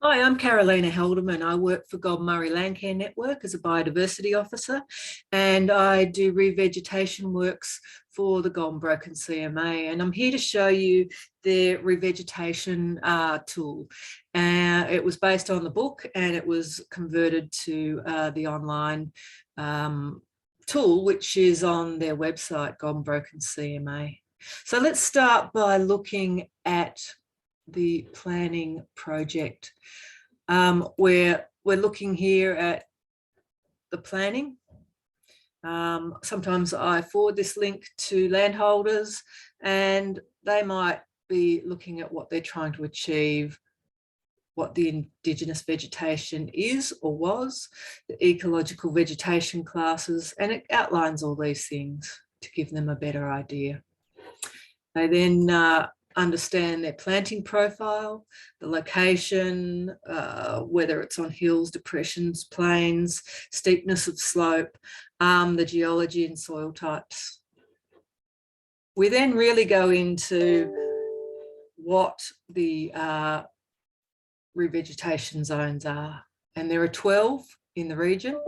Hi, I'm Carolina Helderman. I work for Murray Landcare Network as a biodiversity officer, and I do revegetation works for the Broken CMA. And I'm here to show you their revegetation tool. It was based on the book, and it was converted to the online tool, which is on their website, Broken CMA. So let's start by looking at the planning project. We're looking here at the planning. Sometimes I forward this link to landholders and they might be looking at what they're trying to achieve, what the Indigenous vegetation is or was, the ecological vegetation classes, and it outlines all these things to give them a better idea. They then understand their planting profile, the location, whether it's on hills, depressions, plains, steepness of slope, the geology and soil types. We then really go into what the revegetation zones are, and there are 12 in the region.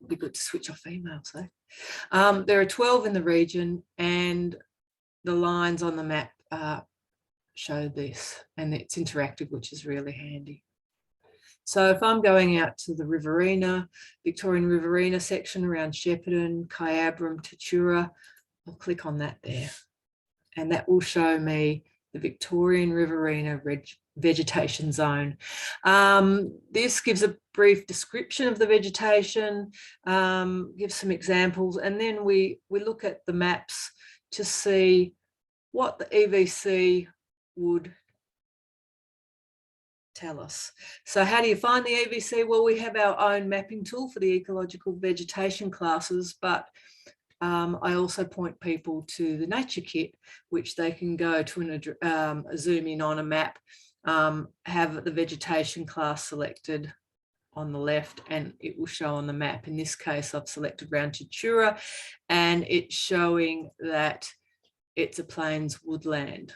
It'd be good to switch off emails though. There are 12 in the region, and the lines on the map show this, and it's interactive, which is really handy. So if I'm going out to the Riverina, Victorian Riverina section around Shepparton, Kyabram, Tatura, I'll click on that there, and that will show me the Victorian Riverina vegetation zone. This gives a brief description of the vegetation, gives some examples, and then we look at the maps to see what the EVC would tell us. So how do you find the EVC? Well, we have our own mapping tool for the ecological vegetation classes, but I also point people to the nature kit, which they can go to and zoom in on a map, have the vegetation class selected on the left, and it will show on the map. In this case, I've selected round Tatura, and it's showing that it's a plains woodland,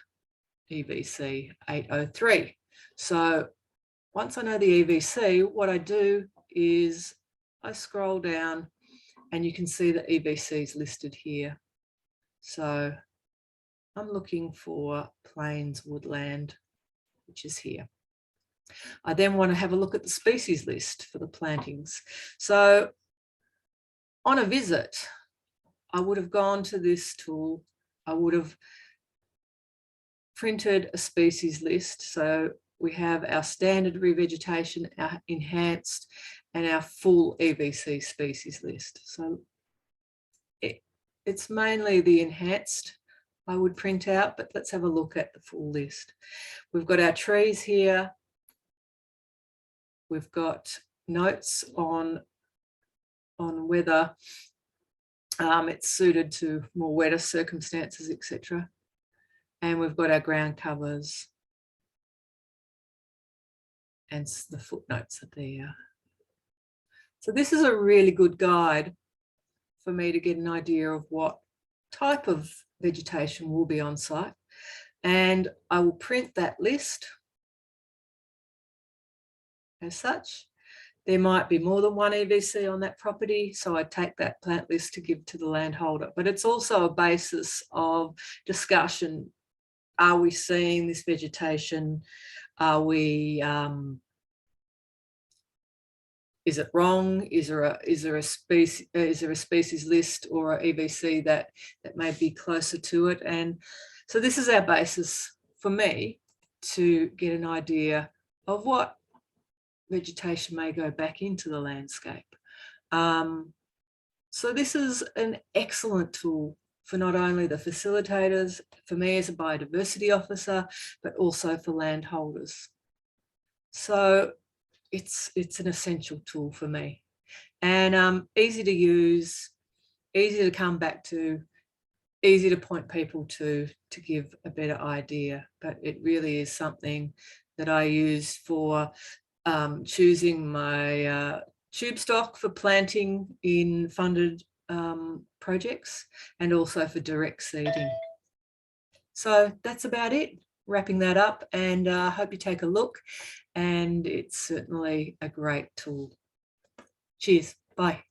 EVC 803. So once I know the EVC, what I do is I scroll down, and you can see the EVC is listed here. So I'm looking for plains woodland, which is here. I then want to have a look at the species list for the plantings. So on a visit, I would have gone to this tool. I would have printed a species list. So we have our standard revegetation, our enhanced, and our full EVC species list. So it's mainly the enhanced I would print out, but let's have a look at the full list. We've got our trees here. We've got notes on whether it's suited to more wetter circumstances, etc. And we've got our ground covers, and the footnotes are there. So this is a really good guide for me to get an idea of what type of vegetation will be on site. And I will print that list as such. There might be more than one EVC on that property, so I take that plant list to give to the landholder. But it's also a basis of discussion. Are we seeing this vegetation? Are we is it wrong? Is there a species list or a EVC that may be closer to it? And so this is our basis for me to get an idea of what vegetation may go back into the landscape. So this is an excellent tool for not only the facilitators, for me as a biodiversity officer, but also for landholders. So it's an essential tool for me, and easy to use, easy to come back to, easy to point people to give a better idea. But it really is something that I use for choosing my tube stock for planting in funded projects, and also for direct seeding. So that's about it. wrapping that up, and I hope you take a look, and it's certainly a great tool. Cheers. Bye.